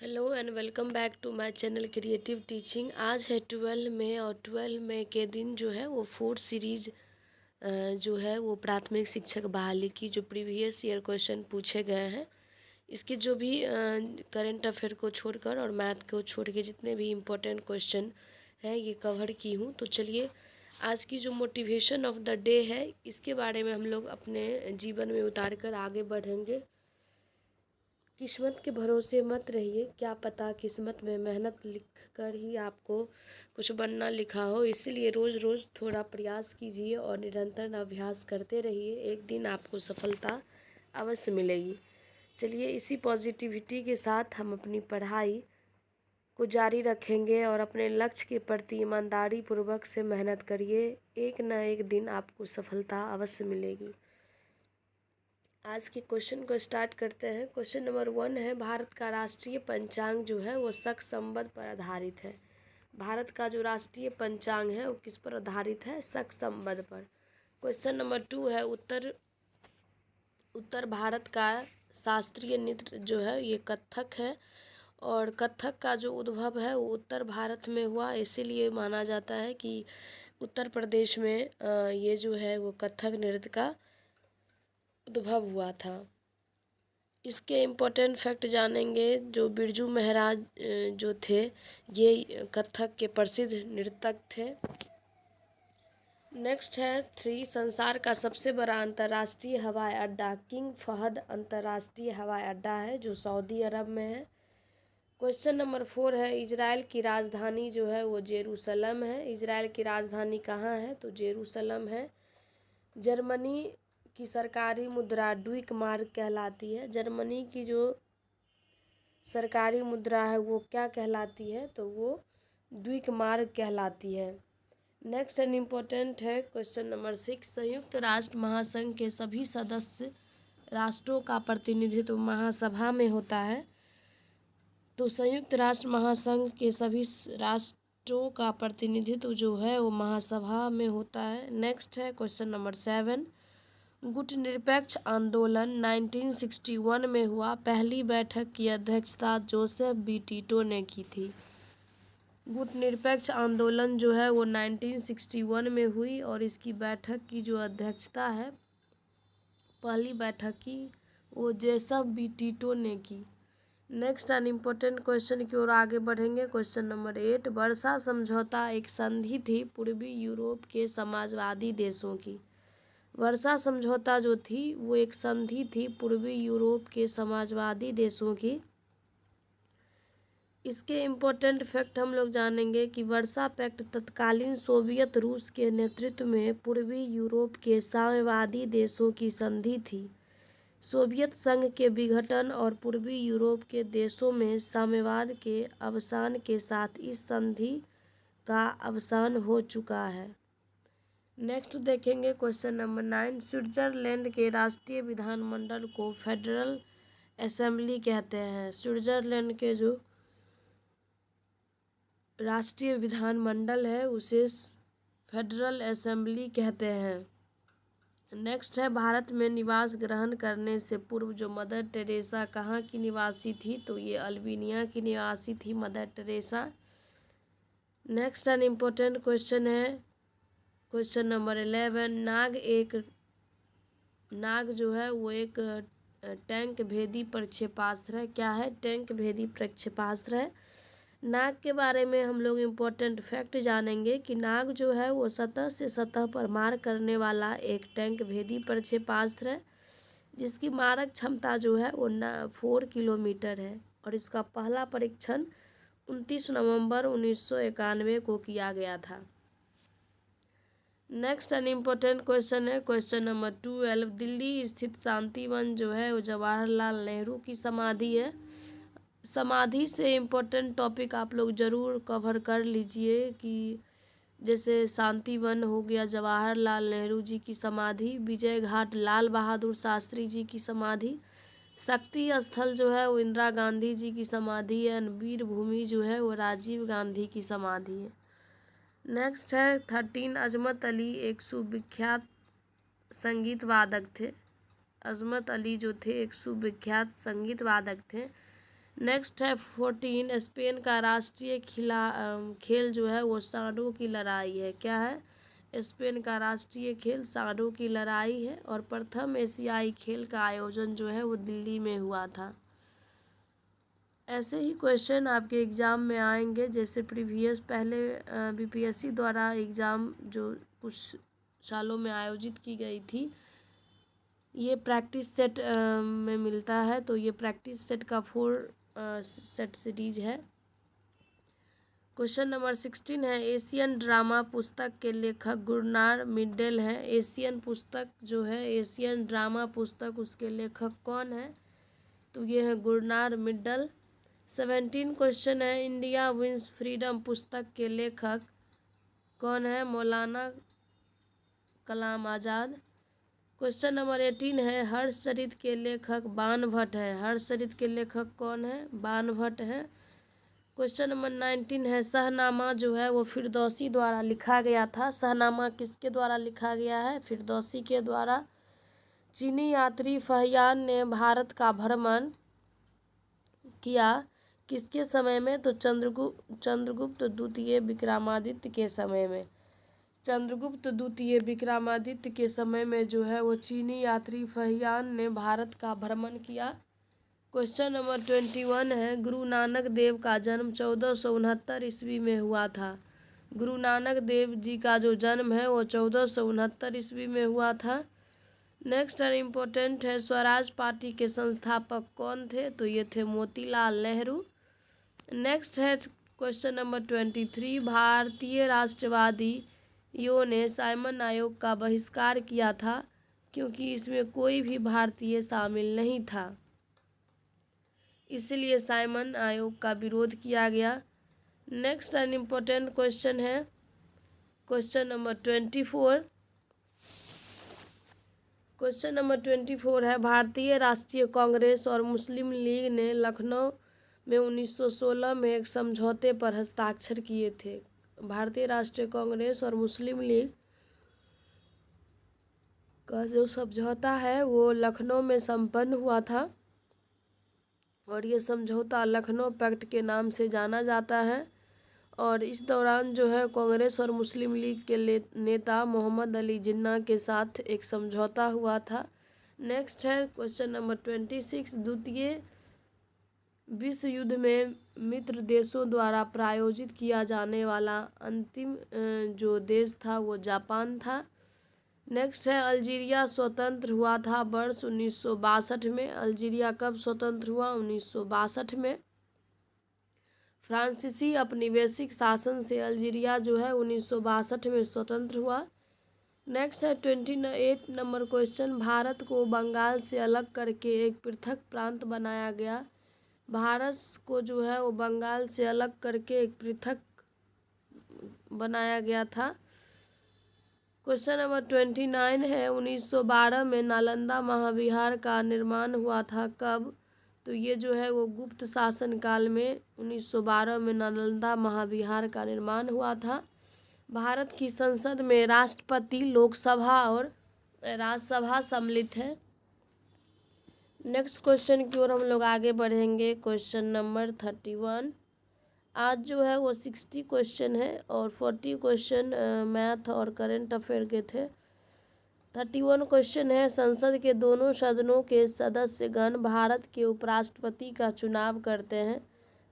Hello and welcome back to my channel creative teaching. आज है 12 मई और 12 मई के दिन जो है वो 4 सीरीज जो है वो प्राथमिक शिक्षक बहाली की जो प्रीवियस ईयर क्वेश्चन पूछे गए हैं, इसके जो भी करंट अफेयर को छोड़कर और मैथ को छोड़ के जितने भी इम्पोर्टेंट क्वेश्चन हैं ये कवर की हूँ। तो चलिए आज की जो मोटिवेशन ऑफ द डे है इसके बारे में हम लोग अपने जीवन में उतार कर आगे बढ़ेंगे। किस्मत के भरोसे मत रहिए, क्या पता किस्मत में मेहनत लिख कर ही आपको कुछ बनना लिखा हो। इसीलिए रोज़ रोज़ थोड़ा प्रयास कीजिए और निरंतर अभ्यास करते रहिए, एक दिन आपको सफलता अवश्य मिलेगी। चलिए इसी पॉजिटिविटी के साथ हम अपनी पढ़ाई को जारी रखेंगे और अपने लक्ष्य के प्रति ईमानदारी पूर्वक से मेहनत करिए, एक न एक दिन आपको सफलता अवश्य मिलेगी। आज के क्वेश्चन को स्टार्ट करते हैं। क्वेश्चन नंबर 1 है, भारत का राष्ट्रीय पंचांग जो है वो शक संवत पर आधारित है। भारत का जो राष्ट्रीय पंचांग है वो किस पर आधारित है? शक संवत पर। क्वेश्चन नंबर 2 है, उत्तर भारत का शास्त्रीय नृत्य जो है ये कथक है और कथक का जो उद्भव है वो उत्तर भारत में हुआ, इसीलिए माना जाता है कि उत्तर प्रदेश में ये जो है वो कथक नृत्य का उद्भव हुआ था। इसके इम्पोर्टेंट फैक्ट जानेंगे। जो बिरजू महाराज जो थे ये कथक के प्रसिद्ध नर्तक थे। नेक्स्ट है 3, संसार का सबसे बड़ा अंतर्राष्ट्रीय हवाई अड्डा किंग फहद अंतर्राष्ट्रीय हवाई अड्डा है जो सऊदी अरब में है। क्वेश्चन नंबर 4 है, इजराइल की राजधानी जो है वो जेरूसलम है। इजराइल की राजधानी कहाँ है? तो जेरूसलम है। जर्मनी की सरकारी मुद्रा ड्यूक मार्क कहलाती है। जर्मनी की जो सरकारी मुद्रा है वो क्या कहलाती है? तो वो ड्यूक मार्क कहलाती है। नेक्स्ट एंड इम्पोर्टेंट है क्वेश्चन नंबर 6, संयुक्त राष्ट्र महासंघ के सभी सदस्य राष्ट्रों का प्रतिनिधित्व महासभा में होता है। तो संयुक्त राष्ट्र महासंघ के सभी राष्ट्रों का प्रतिनिधित्व जो है वो महासभा में होता है। नेक्स्ट है क्वेश्चन नंबर 7, गुटनिरपेक्ष आंदोलन 1961 में हुआ, पहली बैठक की अध्यक्षता जोसेफ बी टिटो ने की थी। गुटनिरपेक्ष आंदोलन जो है वो 1961 में हुई और इसकी बैठक की जो अध्यक्षता है पहली बैठक की वो जोसेफ बी टिटो ने की। नेक्स्ट एन इम्पोर्टेंट क्वेश्चन की ओर आगे बढ़ेंगे। क्वेश्चन नंबर 8, वर्सा समझौता एक संधि थी पूर्वी यूरोप के समाजवादी देशों की। वर्सा समझौता जो थी वो एक संधि थी पूर्वी यूरोप के समाजवादी देशों की। इसके इम्पोर्टेंट फैक्ट हम लोग जानेंगे कि वर्सा पैक्ट तत्कालीन सोवियत रूस के नेतृत्व में पूर्वी यूरोप के साम्यवादी देशों की संधि थी। सोवियत संघ के विघटन और पूर्वी यूरोप के देशों में साम्यवाद के अवसान के साथ इस संधि का अवसान हो चुका है। नेक्स्ट देखेंगे क्वेश्चन नंबर 9, स्विट्जरलैंड के राष्ट्रीय विधानमंडल को फेडरल असेंबली कहते हैं। स्विट्जरलैंड के जो राष्ट्रीय विधानमंडल है उसे फेडरल असेंबली कहते हैं। नेक्स्ट है, भारत में निवास ग्रहण करने से पूर्व जो मदर टेरेसा कहाँ की निवासी थी? तो ये अल्बानिया की निवासी थी mother Teresa. Next an important question है क्वेश्चन नंबर 11, नाग जो है वो एक टैंक भेदी प्रक्षेपास्त्र है। क्या है? टैंक भेदी प्रक्षेपास्त्र है। नाग के बारे में हम लोग इम्पोर्टेंट फैक्ट जानेंगे कि नाग जो है वो सतह से सतह पर मार करने वाला एक टैंक भेदी प्रक्षेपास्त्र है जिसकी मारक क्षमता जो है वो 4 किलोमीटर है और इसका पहला परीक्षण 29 नवंबर 1991 को किया गया था। नेक्स्ट एन इम्पोर्टेंट क्वेश्चन है क्वेश्चन नंबर 12, दिल्ली स्थित शांतिवन जो है वो जवाहरलाल नेहरू की समाधि है। समाधि से इम्पोर्टेंट टॉपिक आप लोग ज़रूर कवर कर लीजिए कि जैसे शांतिवन हो गया जवाहरलाल नेहरू जी की समाधि, विजय घाट लाल बहादुर शास्त्री जी की समाधि, शक्ति स्थल जो है वो इंदिरा गांधी जी की समाधि है, वीर भूमि जो है वो राजीव गांधी की समाधि है। नेक्स्ट है 13, अजमत अली एक सुविख्यात संगीत वादक थे। अजमत अली जो थे एक सुविख्यात संगीत वादक थे। नेक्स्ट है 14, स्पेन का राष्ट्रीय खेल जो है वो सांडों की लड़ाई है। क्या है? स्पेन का राष्ट्रीय खेल सांडों की लड़ाई है और प्रथम एशियाई खेल का आयोजन जो है वो दिल्ली में हुआ था। ऐसे ही क्वेश्चन आपके एग्ज़ाम में आएंगे, जैसे प्रीवियस पहले बीपीएससी द्वारा एग्ज़ाम जो कुछ सालों में आयोजित की गई थी, ये प्रैक्टिस सेट में मिलता है, तो ये प्रैक्टिस सेट का 4 सेट सीरीज है। क्वेश्चन नंबर 16 है, एशियन ड्रामा पुस्तक के लेखक गुरनार मिड्डल है। एशियन पुस्तक जो है, एशियन ड्रामा पुस्तक, उसके लेखक कौन है? तो ये है गुरनार मिड्डल। 17 क्वेश्चन है, इंडिया विंस फ्रीडम पुस्तक के लेखक कौन है? मौलाना कलाम आज़ाद। क्वेश्चन नंबर 18 है, हर्षचरित के लेखक बाणभट्ट है। हर्षचरित के लेखक कौन है? बाणभट्ट है। क्वेश्चन नंबर 19 है, शाहनामा जो है वो फिरदौसी द्वारा लिखा गया था। शाहनामा किसके द्वारा लिखा गया है? फिरदौसी के द्वारा। चीनी यात्री फहियान ने भारत का भ्रमण किया किसके समय में? तो चंद्रगुप्त द्वितीय विक्रमादित्य के समय में। चंद्रगुप्त द्वितीय विक्रमादित्य के समय में जो है वो चीनी यात्री फहियान ने भारत का भ्रमण किया। क्वेश्चन नंबर 21 है, गुरु नानक देव का जन्म 1469 ईस्वी में हुआ था। गुरु नानक देव जी का जो जन्म है वो 1469 ईस्वी में हुआ था। नेक्स्ट एंड इम्पोर्टेंट है, स्वराज पार्टी के संस्थापक कौन थे? तो ये थे मोतीलाल नेहरू। नेक्स्ट है क्वेश्चन नंबर 23, भारतीय राष्ट्रवादियों ने साइमन आयोग का बहिष्कार किया था क्योंकि इसमें कोई भी भारतीय शामिल नहीं था, इसलिए साइमन आयोग का विरोध किया गया। नेक्स्ट एंड इम्पोर्टेंट क्वेश्चन है क्वेश्चन नंबर 24। क्वेश्चन नंबर 24 है, भारतीय राष्ट्रीय कांग्रेस और मुस्लिम लीग ने लखनऊ में 1916 में एक समझौते पर हस्ताक्षर किए थे। भारतीय राष्ट्रीय कांग्रेस और मुस्लिम लीग का जो समझौता है वो लखनऊ में संपन्न हुआ था और ये समझौता लखनऊ पैक्ट के नाम से जाना जाता है। और इस दौरान जो है कांग्रेस और मुस्लिम लीग के नेता मोहम्मद अली जिन्ना के साथ एक समझौता हुआ था। नेक्स्ट है क्वेश्चन नंबर 26, द्वितीय विश्व युद्ध में मित्र देशों द्वारा प्रायोजित किया जाने वाला अंतिम जो देश था वो जापान था। नेक्स्ट है, अल्जीरिया स्वतंत्र हुआ था वर्ष 1962 में। अल्जीरिया कब स्वतंत्र हुआ? 1962 में। फ्रांसीसी औपनिवेशिक शासन से अल्जीरिया जो है 1962 में स्वतंत्र हुआ। नेक्स्ट है 28 नंबर क्वेश्चन, भारत को बंगाल से अलग करके एक पृथक प्रांत बनाया गया। भारत को जो है वो बंगाल से अलग करके एक पृथक बनाया गया था। क्वेश्चन नंबर 29 है, 1912 में नालंदा महाविहार का निर्माण हुआ था। कब? तो ये जो है वो गुप्त शासन काल में 1912 में नालंदा महाविहार का निर्माण हुआ था। भारत की संसद में राष्ट्रपति, लोकसभा और राज्यसभा सम्मिलित है। नेक्स्ट क्वेश्चन की ओर हम लोग आगे बढ़ेंगे। Question number 31। आज जो है वो 60 क्वेश्चन है और 40 क्वेश्चन मैथ और करंट अफेयर के थे। 31 क्वेश्चन है, संसद के दोनों सदनों के सदस्यगण भारत के उपराष्ट्रपति का चुनाव करते हैं।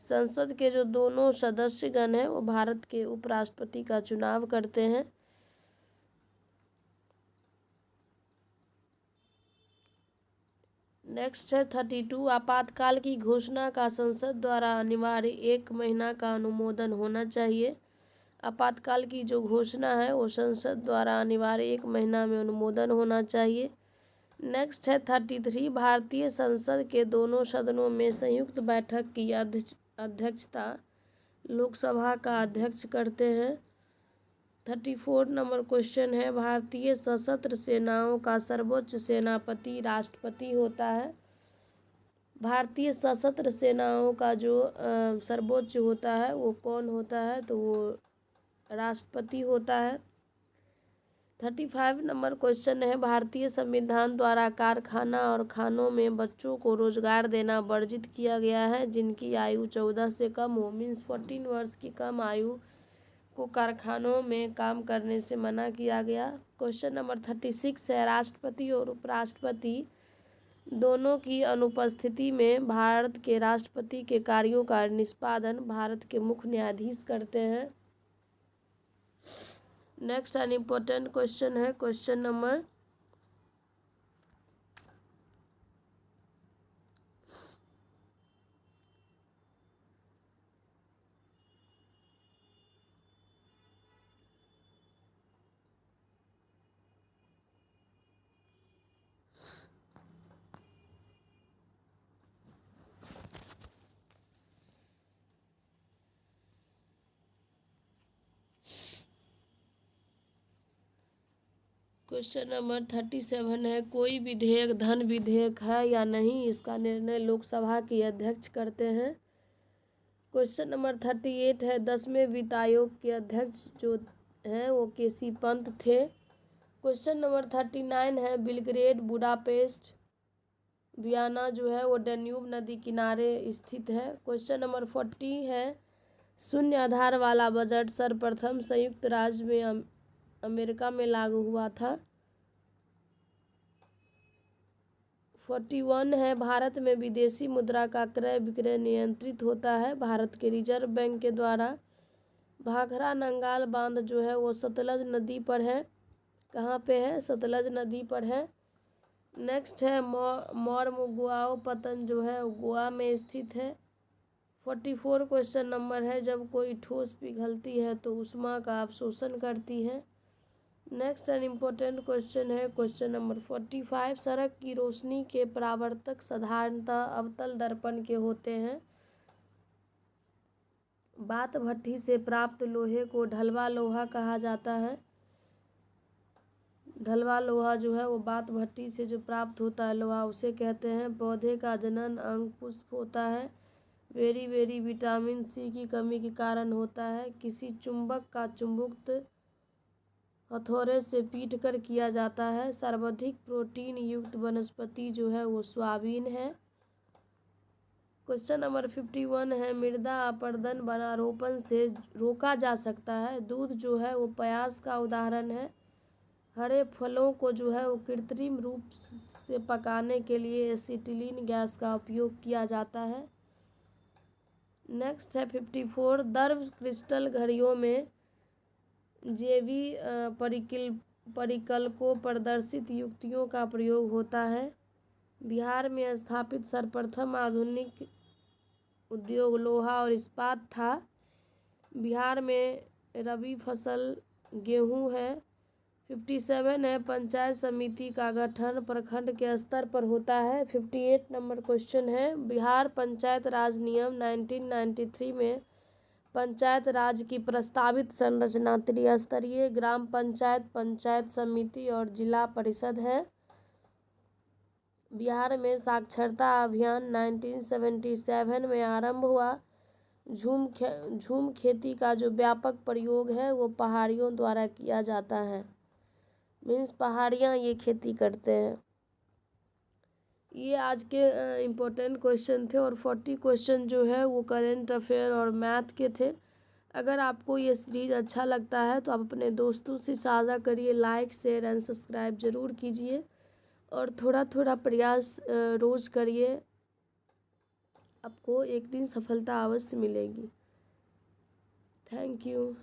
संसद के जो दोनों सदस्यगण हैं वो भारत के उपराष्ट्रपति का चुनाव करते हैं। नेक्स्ट है 32, आपातकाल की घोषणा का संसद द्वारा अनिवार्य 1 महीना का अनुमोदन होना चाहिए। आपातकाल की जो घोषणा है वो संसद द्वारा अनिवार्य 1 महीना में अनुमोदन होना चाहिए। नेक्स्ट है 33, भारतीय संसद के दोनों सदनों में संयुक्त बैठक की अध्यक्षता लोकसभा का अध्यक्ष करते हैं। 34 नंबर क्वेश्चन है, भारतीय सशस्त्र सेनाओं का सर्वोच्च सेनापति राष्ट्रपति होता है। भारतीय सशस्त्र सेनाओं का जो सर्वोच्च होता है वो कौन होता है? तो वो राष्ट्रपति होता है। 35 नंबर क्वेश्चन है, भारतीय संविधान द्वारा कारखाना और खानों में बच्चों को रोजगार देना वर्जित किया गया है जिनकी आयु 14 से कम हो, मीन्स 14 वर्ष की कम आयु को कारखानों में काम करने से मना किया गया। क्वेश्चन नंबर 36 है, राष्ट्रपति और उपराष्ट्रपति दोनों की अनुपस्थिति में भारत के राष्ट्रपति के कार्यों का निष्पादन भारत के मुख्य न्यायाधीश करते हैं। नेक्स्ट एन इम्पोर्टेंट क्वेश्चन है, क्वेश्चन नंबर 37 है, कोई विधेयक धन विधेयक है या नहीं, इसका निर्णय लोकसभा के अध्यक्ष करते हैं। क्वेश्चन नंबर 38 है, 10वें वित्त आयोग के अध्यक्ष जो हैं वो केसी पंत थे। क्वेश्चन नंबर 39 है, बेलग्रेड बुडापेस्ट वियना जो है वो डेन्यूब नदी किनारे स्थित है। क्वेश्चन नंबर 40 है, शून्य आधार वाला बजट सर्वप्रथम संयुक्त राज्य में अमेरिका में लागू हुआ था। 41 है, भारत में विदेशी मुद्रा का क्रय विक्रय नियंत्रित होता है भारत के रिजर्व बैंक के द्वारा। भाखड़ा नंगाल बांध जो है वो सतलज नदी पर है। कहाँ पे है? सतलज नदी पर है। नेक्स्ट है, मोरमुगुआओ पतन जो है गोवा में स्थित है। 44 क्वेश्चन नंबर है, जब कोई ठोस पिघलती है तो ऊष्मा का अवशोषण करती है। नेक्स्ट एन इम्पोर्टेंट क्वेश्चन है, क्वेश्चन नंबर 45, सड़क की रोशनी के परावर्तक साधारणतः अवतल दर्पण के होते हैं। बात भट्ठी से प्राप्त लोहे को ढलवा लोहा कहा जाता है। ढलवा लोहा जो है वो बात भट्टी से जो प्राप्त होता है लोहा उसे कहते हैं। पौधे का जनन अंग पुष्प होता है। वेरी विटामिन सी की कमी के कारण होता है। किसी चुंबक का चुंबकत्व हथौड़े से पीट कर किया जाता है। सर्वाधिक प्रोटीन युक्त वनस्पति जो है वो सोयाबीन है। क्वेश्चन नंबर 51 है, मृदा अपरदन वनारोपण से रोका जा सकता है। दूध जो है वो प्रयास का उदाहरण है। हरे फलों को जो है वो कृत्रिम रूप से पकाने के लिए एसिटिलीन गैस का उपयोग किया जाता है। नेक्स्ट है 54, दर्व क्रिस्टल घड़ियों में जेवी परिकल को प्रदर्शित युक्तियों का प्रयोग होता है। बिहार में स्थापित सर्वप्रथम आधुनिक उद्योग लोहा और इस्पात था। बिहार में रबी फसल गेहूं है। 57 है, पंचायत समिति का गठन प्रखंड के स्तर पर होता है। 58 नंबर क्वेश्चन है, बिहार पंचायत राज नियम 1993 में पंचायत राज की प्रस्तावित संरचना त्रिस्तरीय ग्राम पंचायत, पंचायत समिति और जिला परिषद है। बिहार में साक्षरता अभियान 1977 में आरंभ हुआ। झूम खेती का जो व्यापक प्रयोग है वो पहाड़ियों द्वारा किया जाता है, मीन्स पहाड़ियाँ ये खेती करते हैं। ये आज के इम्पोर्टेंट क्वेश्चन थे और 40 क्वेश्चन जो है वो करेंट अफेयर और मैथ के थे। अगर आपको ये सीरीज़ अच्छा लगता है तो आप अपने दोस्तों से साझा करिए, लाइक शेयर एंड सब्सक्राइब ज़रूर कीजिए और थोड़ा थोड़ा प्रयास रोज़ करिए, आपको एक दिन सफलता अवश्य मिलेगी। Thank you.